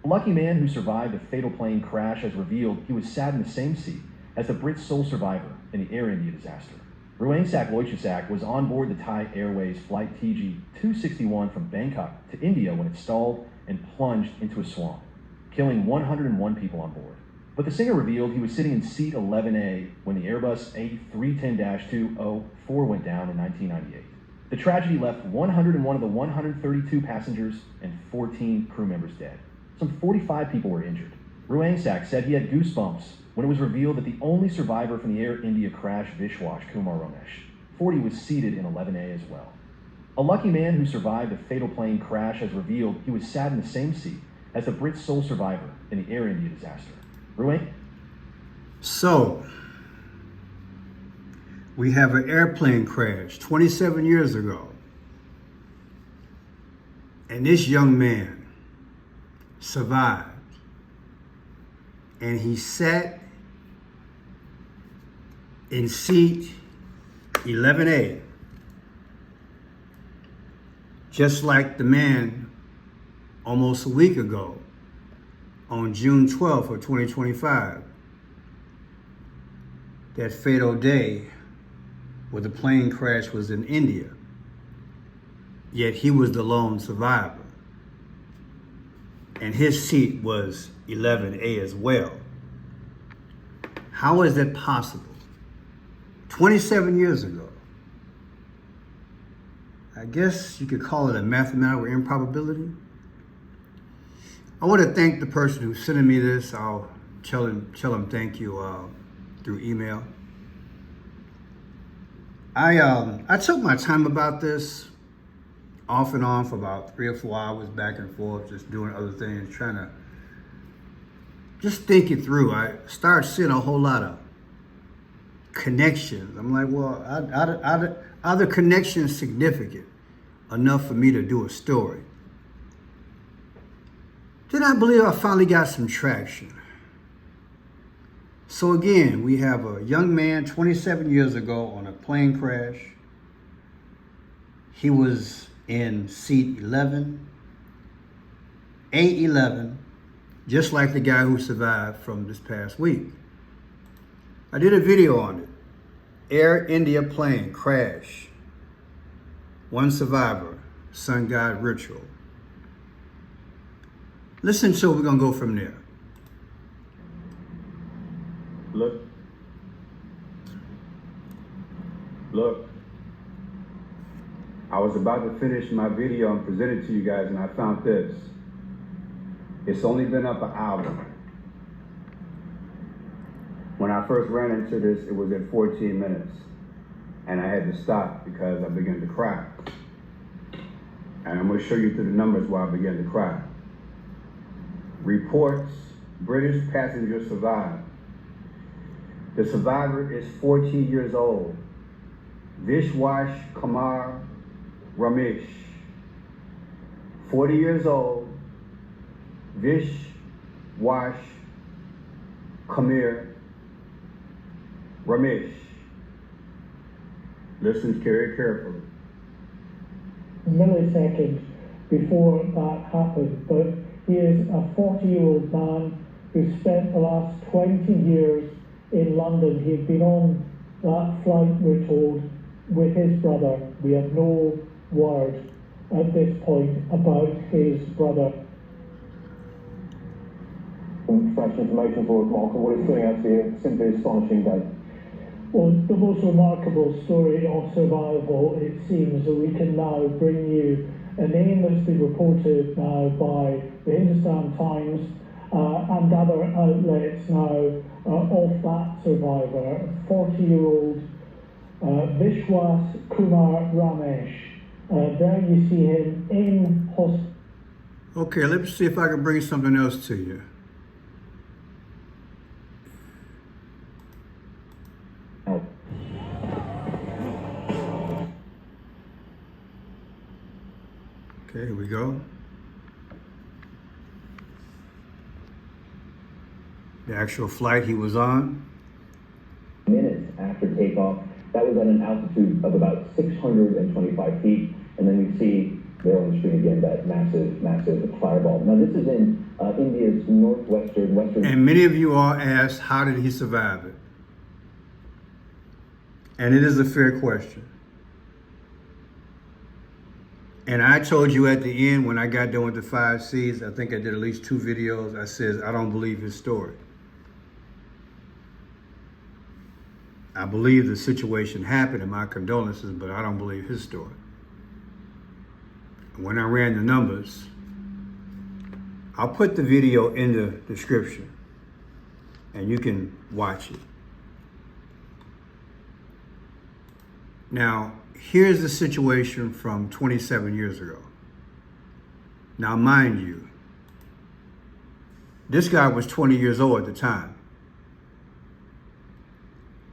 A lucky man who survived a fatal plane crash has revealed he was sat in the same seat as the Brit's sole survivor in the Air India disaster. Ruangsak Loichasak was on board the Thai Airways flight TG261 from Bangkok to India when it stalled and plunged into a swamp, killing 101 people on board. But the singer revealed he was sitting in seat 11A when the Airbus A310-204 went down in 1998. The tragedy left 101 of the 132 passengers and 14 crew members dead. Some 45 people were injured. Ruangsak said he had goosebumps when it was revealed that the only survivor from the Air India crash, Vishwas Kumar Ramesh, 40, was seated in 11A as well. A lucky man who survived a fatal plane crash has revealed he was sat in the same seat as the Brit's sole survivor in the Air India disaster. So, we have an airplane crash 27 years ago. And this young man survived. And he sat in seat 11A, just like the man almost a week ago on June 12th of 2025, that fatal day where the plane crash was in India, yet he was the lone survivor. And his seat was 11A as well. How is that possible? 27 years ago. I guess you could call it a mathematical improbability. I want to thank the person who's sending me this. I'll tell him thank you through email. I took my time about this, off and on for about 3 or 4 hours, back and forth, just doing other things, trying to just think it through. I started seeing a whole lot of connections. I'm like, well, are the connections significant enough for me to do a story? Then I believe I finally got some traction. So again, we have a young man 27 years ago on a plane crash. He was in seat 11, A11, just like the guy who survived from this past week. I did a video on it. Air India plane crash. One survivor, sun god ritual. Listen to it, we're gonna go from there. Look, I was about to finish my video and present it to you guys, and I found this. It's only been up an hour. When I first ran into this, it was at 14 minutes, and I had to stop because I began to cry. And I'm gonna show you through the numbers why I began to cry. Reports, British passenger survived. The survivor is 14 years old. Vishwas Kumar Ramesh. 40 years old. Vishwas Kumar Ramesh. Listen very carefully. Milliseconds before that happened, but he is a 40-year-old man who spent the last 20 years in London. He had been on that flight, we're told, with his brother. We have no word at this point about his brother. Some fresh information for Mark, what is coming out to you, simply astonishing day. Well, the most remarkable story of survival, it seems, that we can now bring you a name that's been reported now by the Hindustan Times and other outlets now of that survivor, 40-year-old Vishwas Kumar Ramesh. There you see him in hospital. Okay, let's see if I can bring something else to you. Okay, here we go. The actual flight he was on. Minutes after takeoff, that was at an altitude of about 625 feet, and then we see They're on the screen again, that massive fireball. Now this is in India's western. And many of you all asked, how did he survive it? And it is a fair question. And I told you at the end, when I got done with the 5 C's, I think I did at least 2 videos, I said, I don't believe his story. I believe the situation happened, and my condolences, but I don't believe his story. When I ran the numbers, I'll put the video in the description and you can watch it. Now, here's the situation from 27 years ago. Now, mind you, this guy was 20 years old at the time.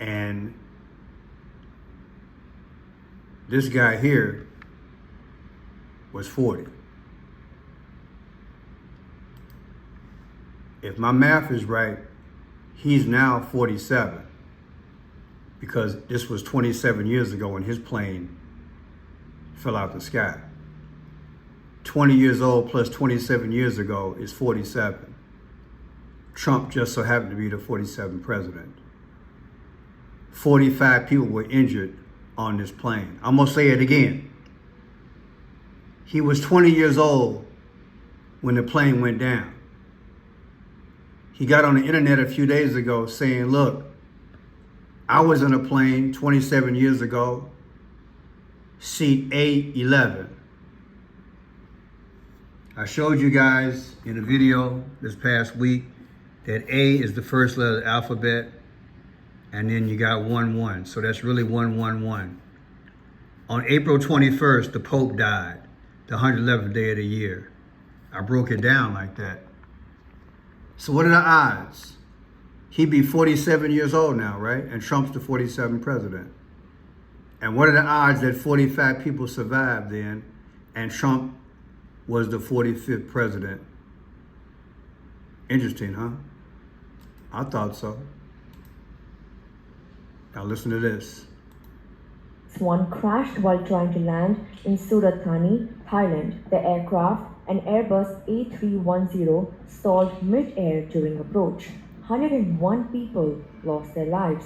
And this guy here was 40. If my math is right, he's now 47, because this was 27 years ago when his plane fell out the sky. 20 years old plus 27 years ago is 47. Trump just so happened to be the 47th president. 45 people were injured on this plane. I'm gonna say it again. He was 20 years old when the plane went down. He got on the internet a few days ago saying, look, I was in a plane 27 years ago, seat A11. I showed you guys in a video this past week that A is the first letter of the alphabet, and then you got 11. So that's really 111. On April 21st, the Pope died, the 111th day of the year. I broke it down like that. So what are the odds? He'd be 47 years old now, right? And Trump's the 47th president. And what are the odds that 45 people survived then, and Trump was the 45th president? Interesting, huh? I thought so. Now listen to this. One crashed while trying to land in Surat Thani, Thailand. The aircraft, an Airbus A310, stalled mid-air during approach. 101 people lost their lives,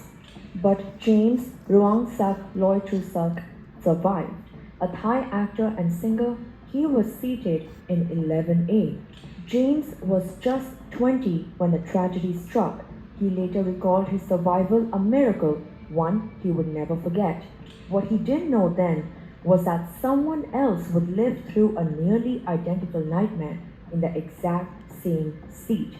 but James Ruangsak Loichusak survived. A Thai actor and singer, he was seated in 11A. James was just 20 when the tragedy struck. He later recalled his survival a miracle, one he would never forget. What he didn't know then was that someone else would live through a nearly identical nightmare in the exact same seat.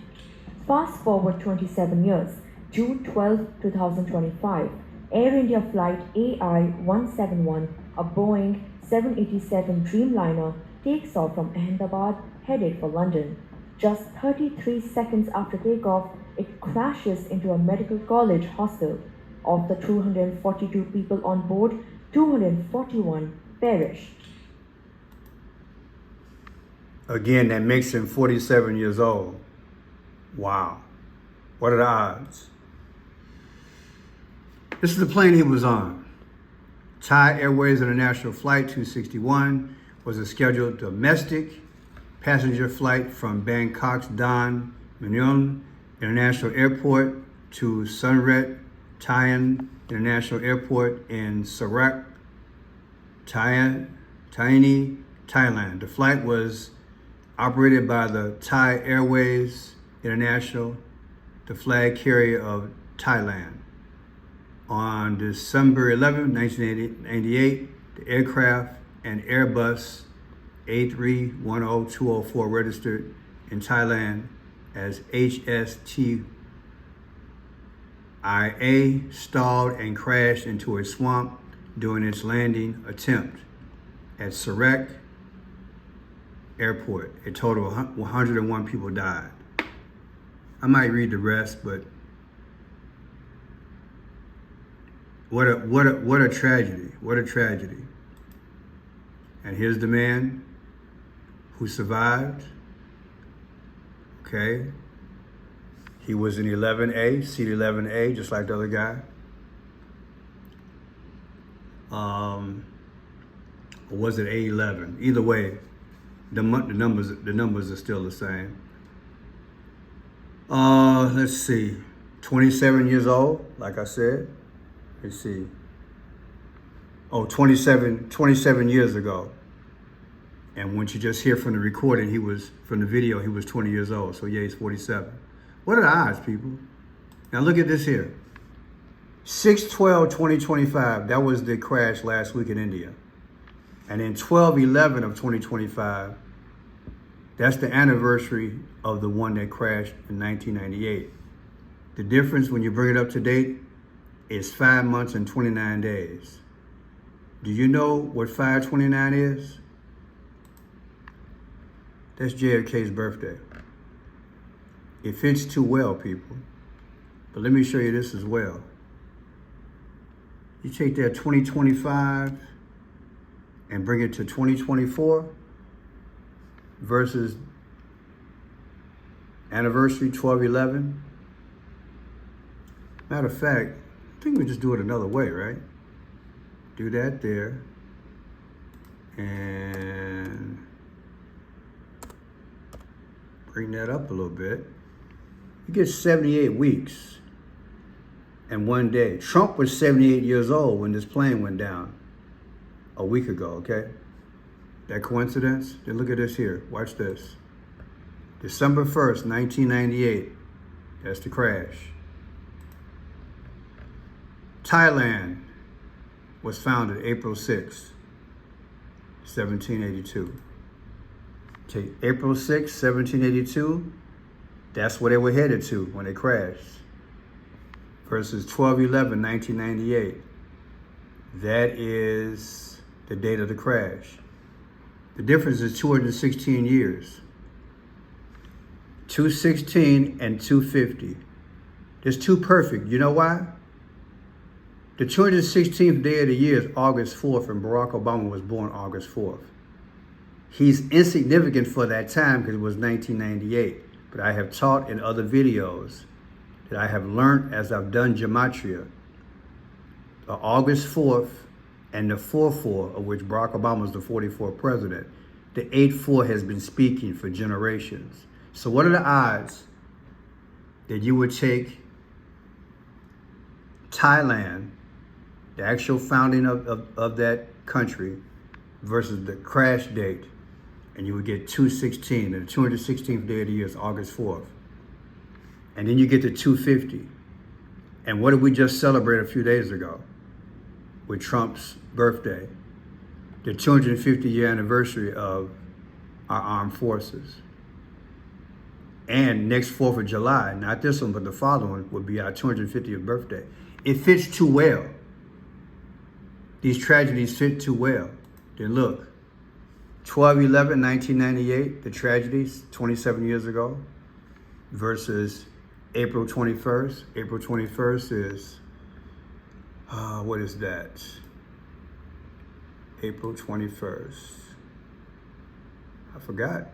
Fast forward 27 years, June 12, 2025, Air India flight AI-171, a Boeing 787 Dreamliner, takes off from Ahmedabad, headed for London. Just 33 seconds after takeoff, it crashes into a medical college hostel. Of the 242 people on board, 241 perished. Again, that makes him 47 years old. Wow. What are the odds? This is the plane he was on. Thai Airways International Flight 261 was a scheduled domestic passenger flight from Bangkok's Dan Mueang International Airport to Sunret Thaian International Airport in Sarak, Thailand. The flight was operated by the Thai Airways International, the flag carrier of Thailand. On December 11, 1998, the aircraft, an Airbus A310-204, registered in Thailand as HSTIA, stalled and crashed into a swamp during its landing attempt at Sarak Airport. A total of 101 people died. I might read the rest, but what a tragedy. What a tragedy. And here's the man who survived. Okay. He was in 11A, seat 11A, just like the other guy. Or was it 8/11? Either way, the numbers are still the same. Let's see. 27 years old, like I said. Let's see. Oh, 27 years ago. And once you just hear from the recording, from the video, he was 20 years old. So yeah, he's 47. What are the odds, people? Now look at this here. 6/12/2025, that was the crash last week in India. And then 12/11 of 2025, that's the anniversary of the one that crashed in 1998. The difference when you bring it up to date is 5 months and 29 days. Do you know what 5/29 is? That's JFK's birthday. It fits too well, people. But let me show you this as well. You take that 2025 and bring it to 2024 versus anniversary 12/11. Matter of fact, I think we just do it another way, right? Do that there. And bring that up a little bit. You get 78 weeks and 1 day. Trump was 78 years old when this plane went down a week ago, okay? That coincidence? Then look at this here. Watch this. December 1st, 1998. That's the crash. Thailand was founded April 6th, 1782. Okay, April 6th, 1782, that's where they were headed to when they crashed. Versus 12/11/1998, that is the date of the crash. The difference is 216 years. 216 and 250. There's two perfect. You know why? The 216th day of the year is August 4th, and Barack Obama was born August 4th. He's insignificant for that time because it was 1998. But I have taught in other videos that I have learned as I've done gematria. The August 4th and the 4/4, of which Barack Obama is the 44th president, the 8/4 has been speaking for generations. So what are the odds that you would take Thailand, the actual founding of that country, versus the crash date, and you would get 216, and the 216th day of the year is August 4th. And then you get to 250. And what did we just celebrate a few days ago with Trump's birthday? The 250-year anniversary of our armed forces. And next 4th of July, not this one, but the following, would be our 250th birthday. It fits too well. These tragedies fit too well. Then look, 12/11/1998, the tragedies 27 years ago, versus April 21st. April 21st is, what is that? April 21st. I forgot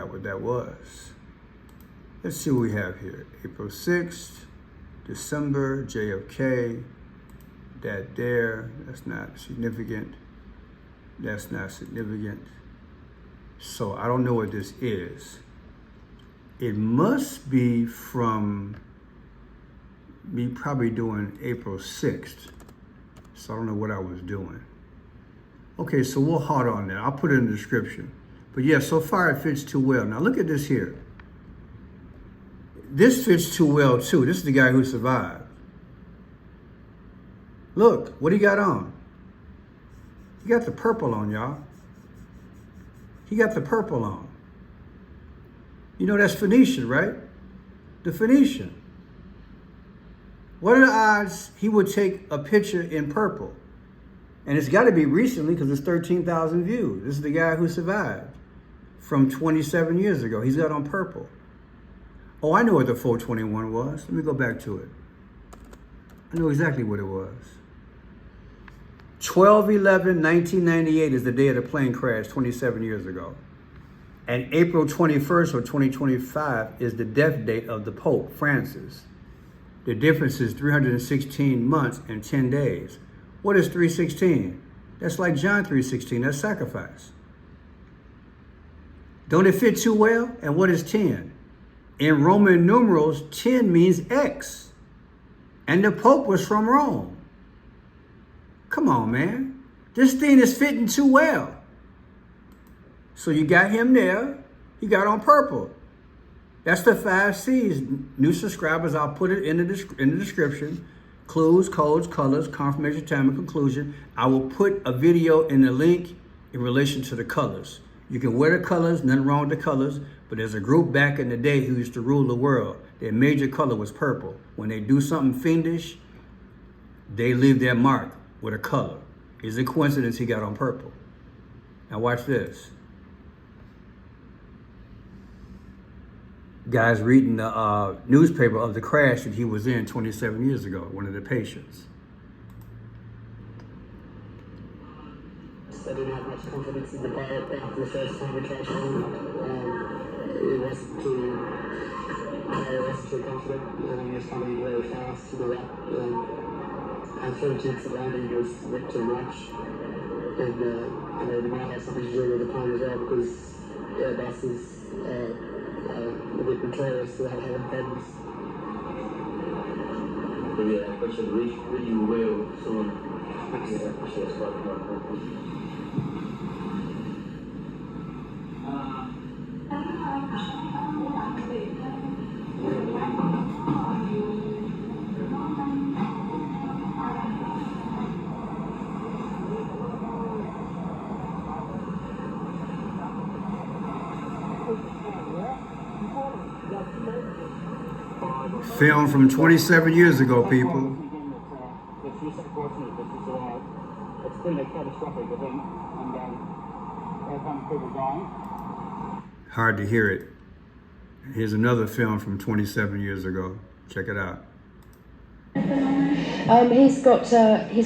what that was. Let's see what we have here. April 6th, December, JFK, that there, that's not significant. That's not significant. So I don't know what this is. It must be from me probably doing April 6th. So I don't know what I was doing. Okay, so we'll hold on there. I'll put it in the description. But yeah, so far it fits too well. Now look at this here. This fits too well too. This is the guy who survived. Look, what he got on? He got the purple on, y'all. He got the purple on. You know that's Phoenician, right? The Phoenician. What are the odds he would take a picture in purple? And it's got to be recently because it's 13,000 views. This is the guy who survived from 27 years ago. He's got on purple. Oh, I know what the 421 was. Let me go back to it. I know exactly what it was. 12/11/1998 is the day of the plane crash 27 years ago. And April 21st of 2025 is the death date of the Pope, Francis. The difference is 316 months and 10 days. What is 316? That's like John 3:16, that's sacrifice. Don't it fit too well? And what is 10? In Roman numerals, 10 means X. And the Pope was from Rome. Come on, man. This thing is fitting too well. So you got him there. You got on purple. That's the 5 C's. New subscribers, I'll put it in the description. Clues, codes, colors, confirmation, time, and conclusion. I will put a video in the link in relation to the colors. You can wear the colors, nothing wrong with the colors, but there's a group back in the day who used to rule the world. Their major color was purple. When they do something fiendish, they leave their mark with a color. It's a coincidence he got on purple. Now watch this. Guy's reading the newspaper of the crash that he was in 27 years ago, one of the patients. I didn't have much confidence in the pilot after the first time we crashed home. It wasn't too confident. He was coming very fast to the left. And 30 jigs of landing was a bit too much. And I know they might have something to do with the time as well, because Airbus is a bit notorious for having problems. But yeah, but should really well soon. Yeah, I should have started more. Film from 27 years ago, people. It's so fortunate this is it's been a catastrophic event, and there comes people dying. Hard to hear it. Here's another film from 27 years ago. Check it out. He's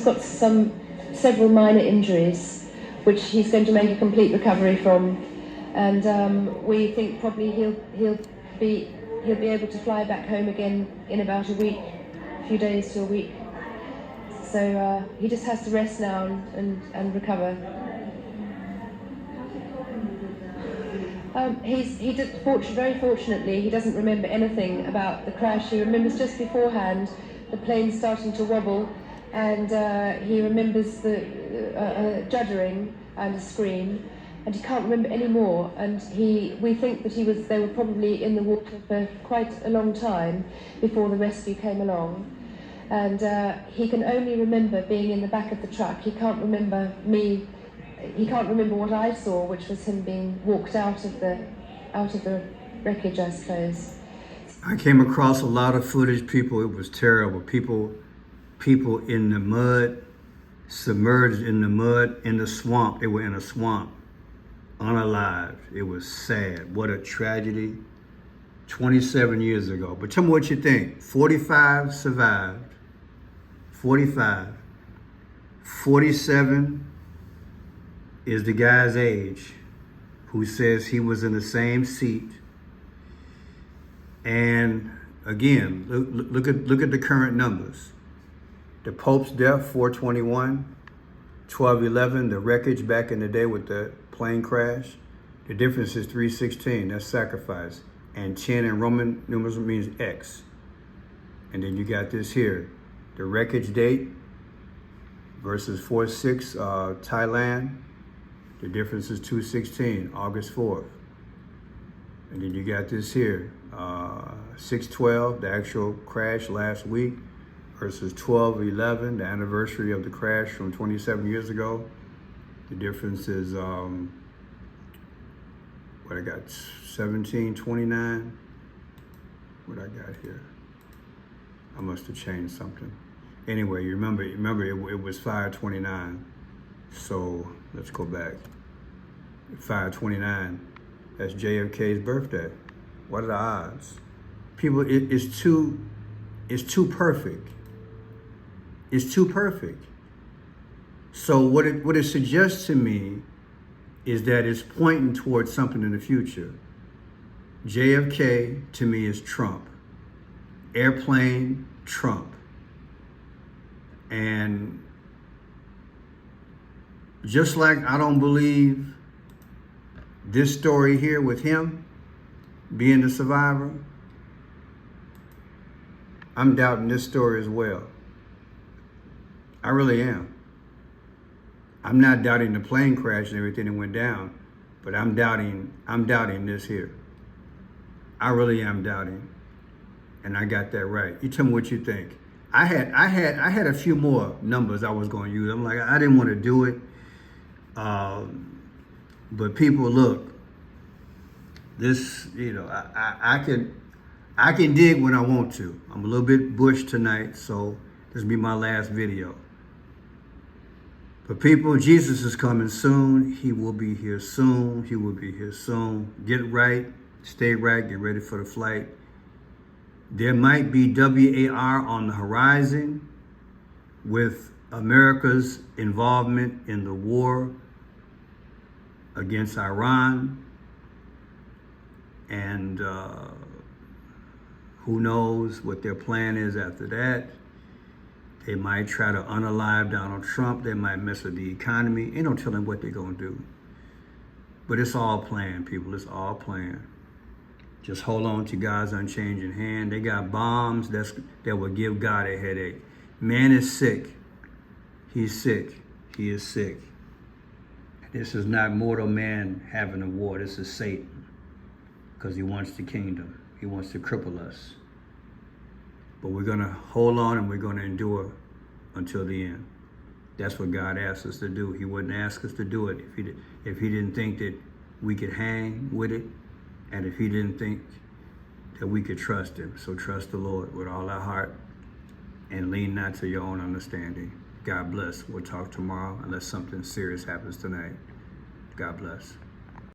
got several minor injuries, which he's going to make a complete recovery from, and we think probably he'll be able to fly back home again in about a week, a few days to a week. So he just has to rest now and recover. Very fortunately, he doesn't remember anything about the crash. He remembers just beforehand the plane starting to wobble, and he remembers the juddering and a scream, and he can't remember any more. And we think that they were probably in the water for quite a long time before the rescue came along. And he can only remember being in the back of the truck. He can't remember me. He can't remember what I saw, which was him being walked out of the wreckage, I suppose. I came across a lot of footage, people. It was terrible. People in the mud, submerged in the mud, in the swamp. They were in a swamp, unalived. It was sad. What a tragedy. 27 years ago. But tell me what you think. 45 survived. 45. 47 is the guy's age who says he was in the same seat. And again, look at the current numbers. The Pope's death, 421, 1211, the wreckage back in the day with the plane crash. The difference is 316, that's sacrifice. And 10 in Roman numerals means X. And then you got this here, the wreckage date versus 46, Thailand. The difference is 216, August 4th. And then you got this here, 6/12, the actual crash last week, versus 12/11, the anniversary of the crash from 27 years ago. The difference is, what I got, 1729. What I got here? I must have changed something. Anyway, you remember it was 529. So let's go back. 529, that's JFK's birthday. What are the odds? People, it's too perfect. It's too perfect. So what it suggests to me is that it's pointing towards something in the future. JFK to me is Trump. Airplane Trump. And just like I don't believe this story here with him being the survivor, I'm doubting this story as well. I really am. I'm not doubting the plane crash and everything that went down, but I'm doubting this here. I really am doubting. And I got that right. You tell me what you think. I had a few more numbers I was going to use. I'm like, I didn't want to do it. But people, look, this, I can dig when I want to. I'm a little bit Bush tonight, so this will be my last video. But people, Jesus is coming soon. He will be here soon. He will be here soon. Get right, stay right, get ready for the flight. There might be WAR on the horizon with America's involvement in the war against Iran. And who knows what their plan is after that. They might try to unalive Donald Trump. They might mess with the economy. Ain't no telling what they're going to do. But it's all planned, people. It's all planned. Just hold on to God's unchanging hand. They got bombs that will give God a headache. Man is sick. He's sick. He is sick. This is not mortal man having a war. This is Satan. Because he wants the kingdom. He wants to cripple us. But we're going to hold on and we're going to endure until the end. That's what God asked us to do. He wouldn't ask us to do it if he didn't think that we could hang with it, and if he didn't think that we could trust him. So trust the Lord with all our heart and lean not to your own understanding. God bless. We'll talk tomorrow unless something serious happens tonight. God bless.